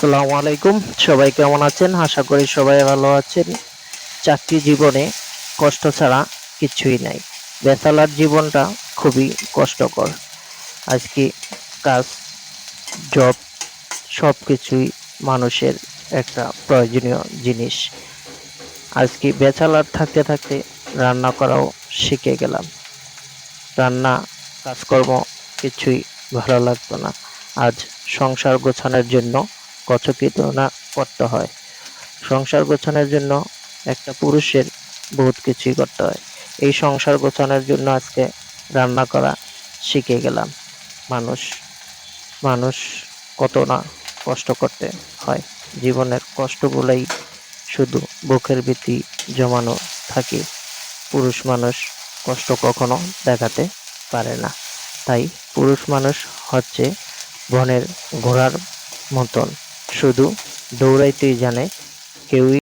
আসসালামু আলাইকুম। সবাই কেমন আছেন? আশা করি সবাই ভালো আছেন। চাকরি জীবনে কষ্ট ছাড়া কিছুই নাই। ব্যাচেলর জীবনটা খুবই কষ্টকর। আজকে কাজ, জব সবকিছুই মানুষের একটা প্রয়োজনীয় জিনিস। আজকে ব্যাচেলর থাকতে থাকতে রান্না করাও শিখে গেলাম। রান্না, কাজকর্ম কিছুই ভালো লাগতো না। আজ সংসার গোছানোর জন্য কত কিছু না করতে হয়। সংসার গোছানোর জন্য একটা পুরুষের বহুত কিছুই করতে হয়। এই সংসার গোছানোর জন্য আজকে রান্না করা শিখে গেলাম। মানুষ মানুষ কত না কষ্ট করতে হয়। জীবনের কষ্টগুলাই শুধু বুকের ভিতরে জমানো থাকে। পুরুষ মানুষ কষ্ট কখনো দেখাতে পারে না। তাই পুরুষ মানুষ হচ্ছে বনের ঘোড়ার মতন, শুধু দৌড়াইতেই জানে, কেউই